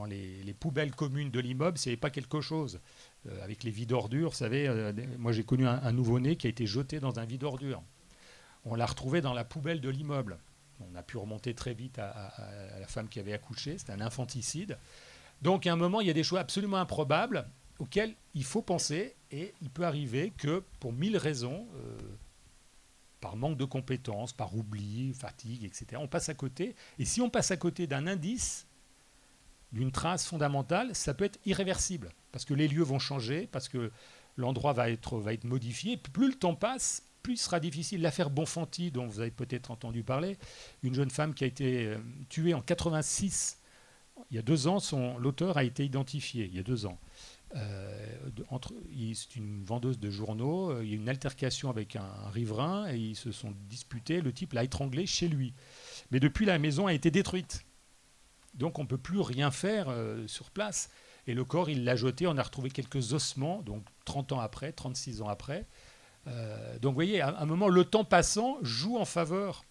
les poubelles communes de l'immeuble s'il n'y avait pas quelque chose. Avec les vides-ordures, vous savez, moi j'ai connu un nouveau-né qui a été jeté dans un vide-ordures. On l'a retrouvé dans la poubelle de l'immeuble. On a pu remonter très vite à la femme qui avait accouché. C'était un infanticide. Donc, à un moment, il y a des choix absolument improbables auxquels il faut penser. Et il peut arriver que, pour 1000 raisons, par manque de compétences, par oubli, fatigue, etc., on passe à côté. Et si on passe à côté d'un indice, d'une trace fondamentale, ça peut être irréversible. Parce que les lieux vont changer, parce que l'endroit va être modifié. Plus le temps passe, plus ce sera difficile. L'affaire Bonfanti, dont vous avez peut-être entendu parler, une jeune femme qui a été tuée en 86. Il y a 2 ans, l'auteur a été identifié, il y a 2 ans. C'est une vendeuse de journaux, il y a eu une altercation avec un riverain, et ils se sont disputés, le type l'a étranglé chez lui. Mais depuis, la maison a été détruite. Donc on ne peut plus rien faire sur place. Et le corps, il l'a jeté, on a retrouvé quelques ossements, donc 30 ans après, 36 ans après. Donc vous voyez, à un moment, le temps passant joue en faveur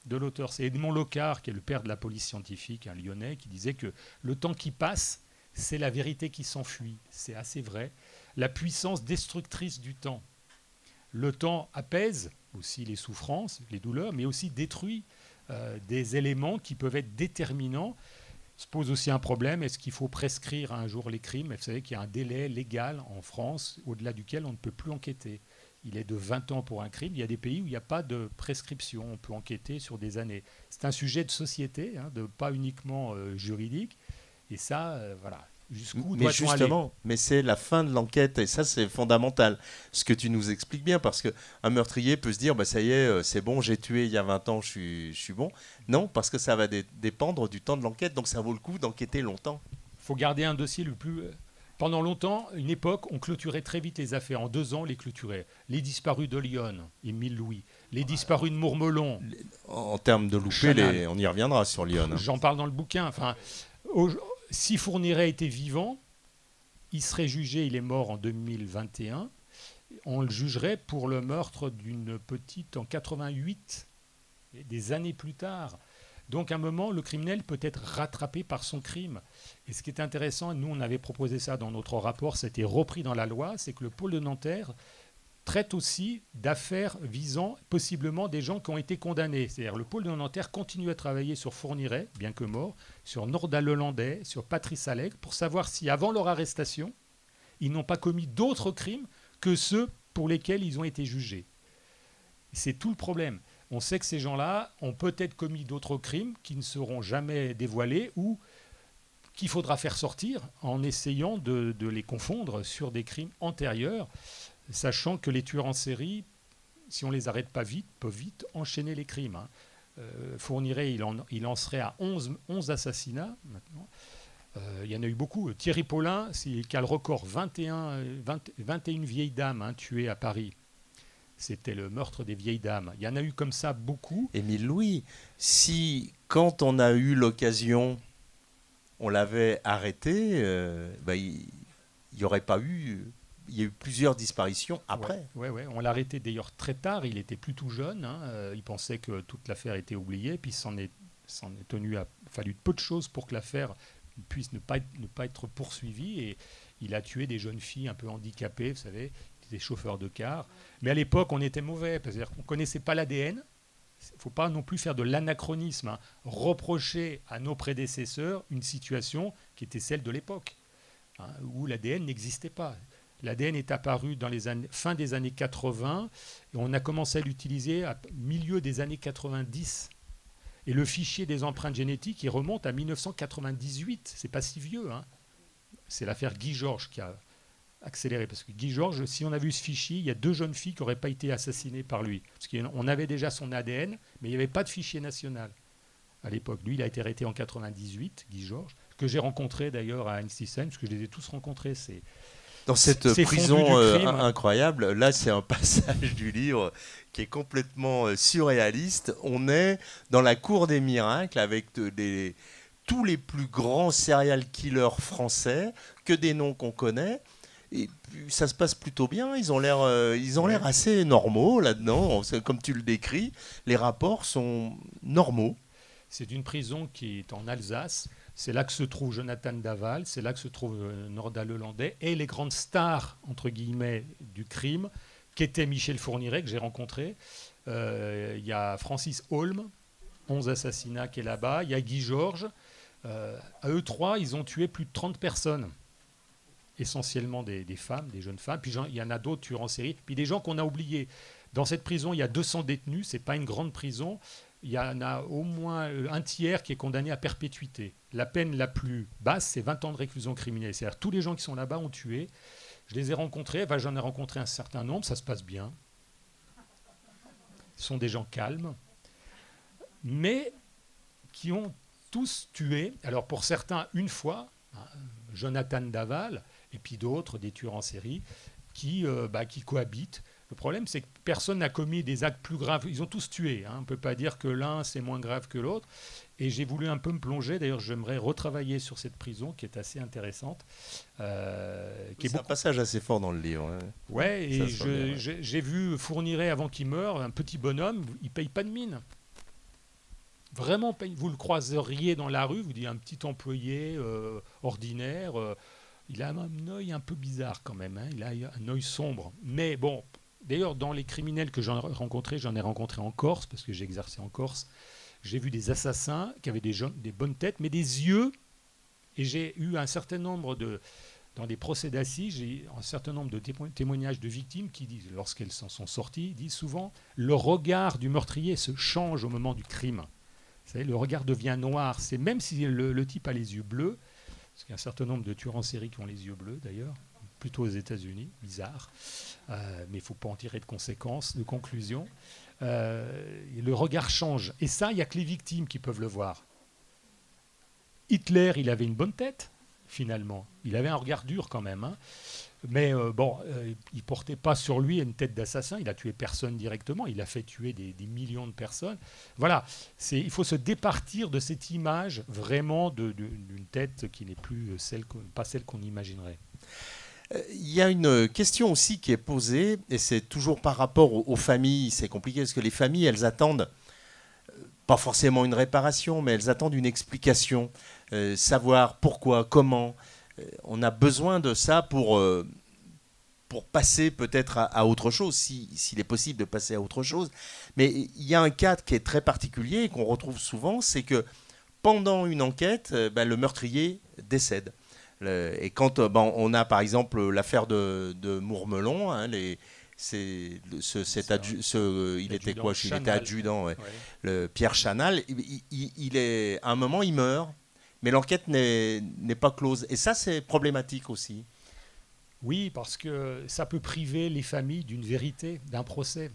de l'auteur. C'est Edmond Locard, qui est le père de la police scientifique, un Lyonnais, qui disait que le temps qui passe, c'est la vérité qui s'enfuit. C'est assez vrai. La puissance destructrice du temps. Le temps apaise aussi les souffrances, les douleurs, mais aussi détruit des éléments qui peuvent être déterminants. Se pose aussi un problème, est-ce qu'il faut prescrire un jour les crimes? Vous savez qu'il y a un délai légal en France au-delà duquel on ne peut plus enquêter. Il est de 20 ans pour un crime. Il y a des pays où il n'y a pas de prescription. On peut enquêter sur des années. C'est un sujet de société, pas uniquement juridique. Et ça, voilà. Jusqu'où doit-on aller ? Mais c'est la fin de l'enquête, et ça, c'est fondamental. Ce que tu nous expliques bien, parce qu'un meurtrier peut se dire, ça y est, c'est bon, j'ai tué il y a 20 ans, je suis bon. Non, parce que ça va dépendre du temps de l'enquête, donc ça vaut le coup d'enquêter longtemps. Il faut garder un dossier le plus Pendant longtemps, une époque, on clôturait très vite les affaires. En 2 ans, on les clôturait. Les disparus de Lyon, Émile Louis. Les disparus de Mourmelon. En termes de loupé, on y reviendra sur Lyon. Hein. J'en parle dans le bouquin. Enfin, si Fourniret était vivant, il serait jugé, il est mort en 2021, on le jugerait pour le meurtre d'une petite en 88, des années plus tard. Donc à un moment, le criminel peut être rattrapé par son crime. Et ce qui est intéressant, nous on avait proposé ça dans notre rapport, c'était repris dans la loi, c'est que le pôle de Nanterre traite aussi d'affaires visant possiblement des gens qui ont été condamnés. C'est-à-dire le pôle de Nanterre continue à travailler sur Fourniret, bien que mort, sur Norda Lelandais, sur Patrice Allègre, pour savoir si avant leur arrestation, ils n'ont pas commis d'autres crimes que ceux pour lesquels ils ont été jugés. C'est tout le problème. On sait que ces gens-là ont peut-être commis d'autres crimes qui ne seront jamais dévoilés ou qu'il faudra faire sortir en essayant de les confondre sur des crimes antérieurs, sachant que les tueurs en série, si on ne les arrête pas vite, peuvent vite enchaîner les crimes. Fourniret, il en serait à 11 assassinats maintenant. Il y en a eu beaucoup. Thierry Paulin, qui a le record, 21 vieilles dames tuées à Paris. C'était le meurtre des vieilles dames. Il y en a eu comme ça beaucoup. Émile Louis, si quand on a eu l'occasion, on l'avait arrêté, il n'y aurait pas eu... Il y a eu plusieurs disparitions après. Ouais. On l'a arrêté d'ailleurs très tard. Il était plus tout jeune. Il pensait que toute l'affaire était oubliée. Puis fallu peu de choses pour que l'affaire puisse ne pas être poursuivie. Et il a tué des jeunes filles un peu handicapées, vous savez, des chauffeurs de car. Mais à l'époque, on était mauvais. C'est-à-dire qu'on ne connaissait pas l'ADN. Il ne faut pas non plus faire de l'anachronisme. Reprocher à nos prédécesseurs une situation qui était celle de l'époque, où l'ADN n'existait pas. L'ADN est apparu dans fin des années 80 et on a commencé à l'utiliser à milieu des années 90. Et le fichier des empreintes génétiques, il remonte à 1998. C'est pas si vieux. C'est l'affaire Guy Georges qui a accéléré. Parce que Guy Georges, si on a vu ce fichier, il y a 2 jeunes filles qui n'auraient pas été assassinées par lui. Parce qu'on avait déjà son ADN, mais il n'y avait pas de fichier national à l'époque. Lui, il a été arrêté en 98, Guy Georges, que j'ai rencontré d'ailleurs à Einstein, parce que je les ai tous rencontrés. Dans cette prison incroyable, là c'est un passage du livre qui est complètement surréaliste. On est dans la cour des miracles avec tous les plus grands serial killers français, que des noms qu'on connaît. Et ça se passe plutôt bien, ils ont l'air assez normaux là-dedans, comme tu le décris. Les rapports sont normaux. C'est une prison qui est en Alsace. C'est là que se trouve Jonathan Daval, c'est là que se trouve Norda Lelandais et les grandes stars, entre guillemets, du crime, qu'était Michel Fourniret, que j'ai rencontré. Il y a Francis Holm, 11 assassinats, qui est là-bas. Il y a Guy Georges. À eux 3, ils ont tué plus de 30 personnes, essentiellement des femmes, des jeunes femmes. Puis il y en a d'autres tueurs en série. Puis des gens qu'on a oubliés. Dans cette prison, il y a 200 détenus. Ce n'est pas une grande prison. Il y en a au moins un tiers qui est condamné à perpétuité. La peine la plus basse, c'est 20 ans de réclusion criminelle. C'est-à-dire tous les gens qui sont là-bas ont tué. Je les ai rencontrés, j'en ai rencontré un certain nombre, ça se passe bien. Ce sont des gens calmes, mais qui ont tous tué. Alors pour certains, une fois, Jonathan Daval, et puis d'autres, des tueurs en série, qui cohabitent. Le problème, c'est que personne n'a commis des actes plus graves. Ils ont tous tué. On ne peut pas dire que l'un, c'est moins grave que l'autre. Et j'ai voulu un peu me plonger. D'ailleurs, j'aimerais retravailler sur cette prison qui est assez intéressante. C'est un passage assez fort dans le livre. Ouais, et j'ai vu Fourniret avant qu'il meure, un petit bonhomme, il ne paye pas de mine. Vraiment, vous le croiseriez dans la rue, vous dites un petit employé ordinaire. Il a un œil un peu bizarre quand même. Il a un œil sombre. Mais bon... D'ailleurs, dans les criminels que j'en ai rencontré en Corse, parce que j'ai exercé en Corse, j'ai vu des assassins qui avaient des bonnes têtes, mais des yeux. Et j'ai eu un certain nombre dans des procès d'assises, j'ai un certain nombre de témoignages de victimes qui disent, lorsqu'elles s'en sont sorties, disent souvent le regard du meurtrier se change au moment du crime. Vous savez, le regard devient noir. C'est même si le type a les yeux bleus, parce qu'il y a un certain nombre de tueurs en série qui ont les yeux bleus d'ailleurs, plutôt aux États-Unis, bizarre, mais il ne faut pas en tirer de conséquences, de conclusions. Le regard change. Et ça, il n'y a que les victimes qui peuvent le voir. Hitler, il avait une bonne tête, finalement. Il avait un regard dur quand même, hein. Mais il portait pas sur lui une tête d'assassin. Il a tué personne directement. Il a fait tuer des millions de personnes. Voilà. Il faut se départir de cette image vraiment d'une tête qui n'est plus pas celle qu'on imaginerait. Il y a une question aussi qui est posée, et c'est toujours par rapport aux familles. C'est compliqué parce que les familles, elles attendent pas forcément une réparation, mais elles attendent une explication, savoir pourquoi, comment. On a besoin de ça pour passer peut-être à autre chose, s'il est possible de passer à autre chose. Mais il y a un cas qui est très particulier et qu'on retrouve souvent, c'est que pendant une enquête, le meurtrier décède. Et quand on a par exemple l'affaire de Mourmelon, hein, il était quoi? Il était adjudant, ouais. Ouais. Pierre Chanal, à un moment il meurt, mais l'enquête n'est pas close. Et ça, c'est problématique aussi. Oui, parce que ça peut priver les familles d'une vérité, d'un procès.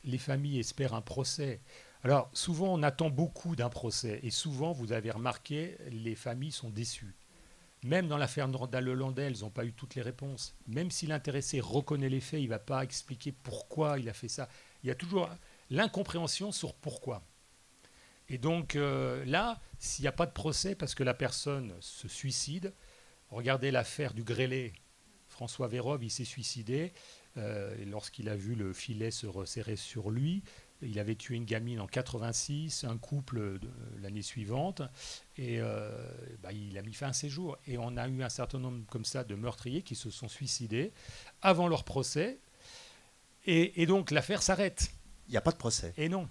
Les familles espèrent un procès. Alors, souvent, on attend beaucoup d'un procès. Et souvent, vous avez remarqué, les familles sont déçues. Même dans l'affaire Nordal-Lelandais, elles n'ont pas eu toutes les réponses. Même si l'intéressé reconnaît les faits, il ne va pas expliquer pourquoi il a fait ça. Il y a toujours l'incompréhension sur pourquoi. Et donc là, s'il n'y a pas de procès parce que la personne se suicide, regardez l'affaire du grêlé. François Vérove, il s'est suicidé lorsqu'il a vu le filet se resserrer sur lui. Il avait tué une gamine en 86, un couple l'année suivante, et il a mis fin à ses jours. Et on a eu un certain nombre comme ça de meurtriers qui se sont suicidés avant leur procès, et donc l'affaire s'arrête. Il n'y a pas de procès. Et non.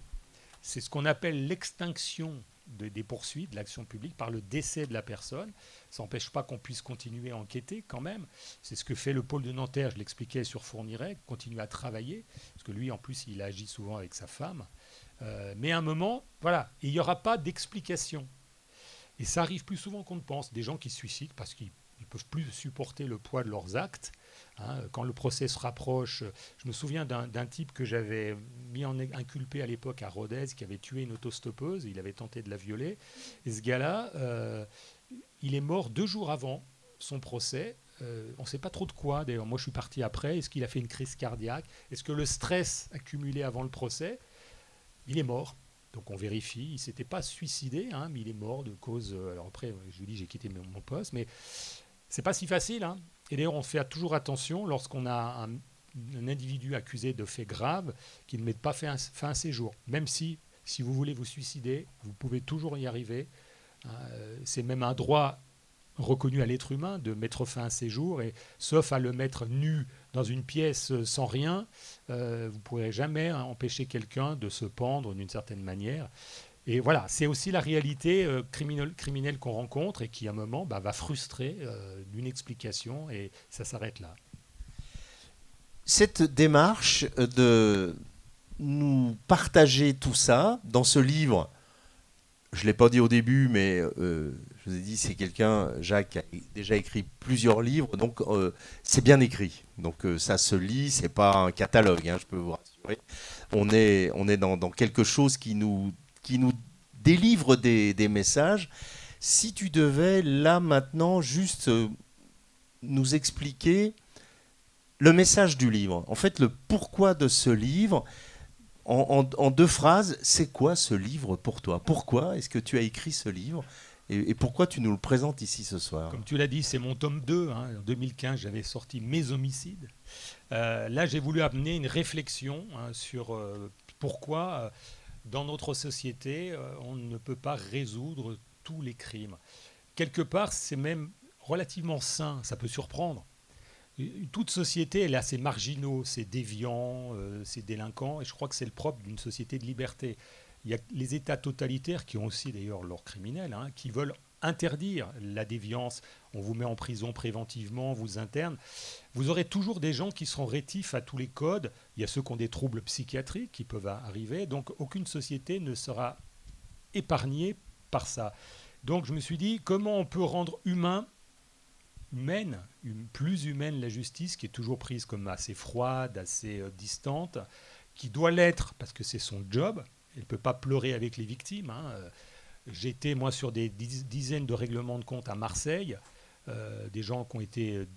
C'est ce qu'on appelle l'extinction des poursuites, de l'action publique, par le décès de la personne. Ça n'empêche pas qu'on puisse continuer à enquêter quand même. C'est ce que fait le pôle de Nanterre, je l'expliquais sur Fourniret, continue à travailler, parce que lui, en plus, il agit souvent avec sa femme. Mais à un moment, voilà, il n'y aura pas d'explication. Et ça arrive plus souvent qu'on ne pense. Des gens qui se suicident parce qu'ils ne peuvent plus supporter le poids de leurs actes. Hein, quand le procès se rapproche, je me souviens d'un type que j'avais inculpé à l'époque à Rodez, qui avait tué une autostoppeuse, il avait tenté de la violer. Et ce gars-là, il est mort 2 jours avant son procès. On ne sait pas trop de quoi. D'ailleurs, moi, je suis parti après. Est-ce qu'il a fait une crise cardiaque? Est-ce que le stress accumulé avant le procès? Il est mort. Donc on vérifie. Il ne s'était pas suicidé, hein, mais il est mort de cause... alors après, je vous dis, j'ai quitté mon poste, mais c'est pas si facile, hein. Et d'ailleurs, on fait toujours attention lorsqu'on a un individu accusé de faits graves qui ne met pas fin à ses jours. Même si vous voulez vous suicider, vous pouvez toujours y arriver. C'est même un droit reconnu à l'être humain de mettre fin à ses jours, et sauf à le mettre nu dans une pièce sans rien, vous ne pourrez jamais empêcher quelqu'un de se pendre d'une certaine manière. Et voilà, c'est aussi la réalité criminelle qu'on rencontre et qui, à un moment, va frustrer d'une explication, et ça s'arrête là. Cette démarche de nous partager tout ça dans ce livre, je ne l'ai pas dit au début, mais je vous ai dit, c'est quelqu'un, Jacques, qui a déjà écrit plusieurs livres, donc c'est bien écrit. Donc ça se lit, c'est pas un catalogue, hein, je peux vous rassurer. On est dans quelque chose qui nous délivre des messages. Si tu devais, là, maintenant, juste nous expliquer le message du livre, en fait, le pourquoi de ce livre, en 2 phrases, c'est quoi ce livre pour toi? Pourquoi est-ce que tu as écrit ce livre? Et pourquoi tu nous le présentes ici ce soir? Comme tu l'as dit, c'est mon tome 2. Hein. En 2015, j'avais sorti Mes homicides. Là, j'ai voulu amener une réflexion sur pourquoi... dans notre société, on ne peut pas résoudre tous les crimes. Quelque part, c'est même relativement sain, ça peut surprendre. Toute société, elle a ses marginaux, ses déviants, ses délinquants, et je crois que c'est le propre d'une société de liberté. Il y a les États totalitaires qui ont aussi d'ailleurs leurs criminels, hein, qui veulent interdire la déviance. On vous met en prison préventivement, on vous interne. Vous aurez toujours des gens qui seront rétifs à tous les codes. Il y a ceux qui ont des troubles psychiatriques qui peuvent arriver. Donc aucune société ne sera épargnée par ça. Donc je me suis dit, comment on peut rendre plus humaine la justice, qui est toujours prise comme assez froide, assez distante, qui doit l'être parce que c'est son job. Elle ne peut pas pleurer avec les victimes, hein. J'étais, moi, sur des dizaines de règlements de compte à Marseille. des gens qui ont été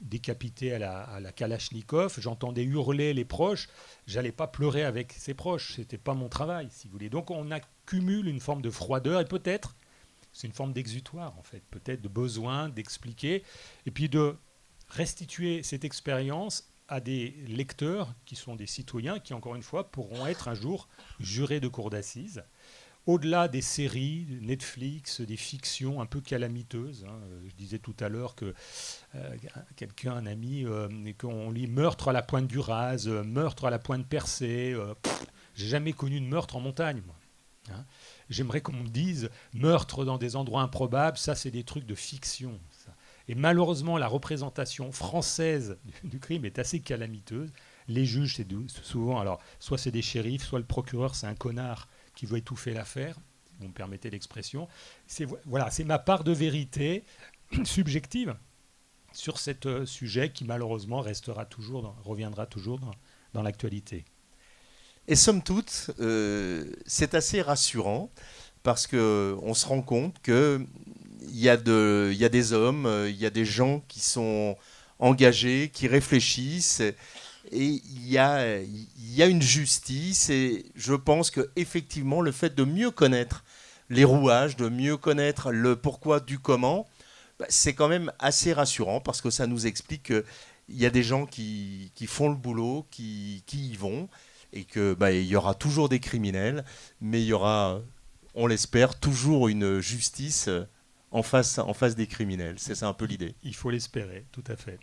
décapités à la Kalachnikov. J'entendais hurler les proches. J'allais pas pleurer avec ses proches. C'était pas mon travail, si vous voulez. Donc on accumule une forme de froideur et peut-être c'est une forme d'exutoire en fait, peut-être de besoin d'expliquer et puis de restituer cette expérience à des lecteurs qui sont des citoyens qui encore une fois pourront être un jour jurés de cour d'assises. Au-delà des séries, Netflix, des fictions un peu calamiteuses, je disais tout à l'heure que quelqu'un, un ami, qu'on lit Meurtre à la pointe du Raz, Meurtre à la pointe percée. J'ai jamais connu de meurtre en montagne, moi. J'aimerais qu'on me dise Meurtre dans des endroits improbables, ça c'est des trucs de fiction. Ça. Et malheureusement, la représentation française du crime est assez calamiteuse. Les juges, c'est souvent, alors, soit c'est des shérifs, soit le procureur, c'est un connard qui veut étouffer l'affaire, si vous me permettez l'expression. Voilà, c'est ma part de vérité subjective sur ce sujet qui malheureusement reviendra toujours dans l'actualité. Et somme toute, c'est assez rassurant parce qu'on se rend compte qu'il y a des hommes, il y a des gens qui sont engagés, qui réfléchissent. Et il y a une justice et je pense qu'effectivement, le fait de mieux connaître les rouages, de mieux connaître le pourquoi du comment, c'est quand même assez rassurant parce que ça nous explique qu'il y a des gens qui font le boulot, qui y vont et qu'il y aura toujours des criminels, mais il y aura, on l'espère, toujours une justice en face des criminels. C'est ça un peu l'idée. Il faut l'espérer, tout à fait.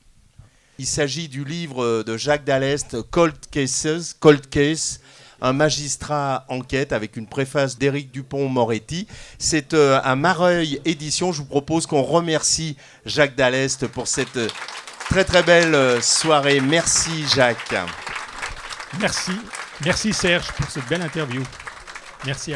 Il s'agit du livre de Jacques Dallest, Cold Case, un magistrat enquête avec une préface d'Éric Dupond-Moretti. C'est à Mareuil Édition. Je vous propose qu'on remercie Jacques Dallest pour cette très très belle soirée. Merci Jacques. Merci Serge pour cette belle interview. Merci à vous.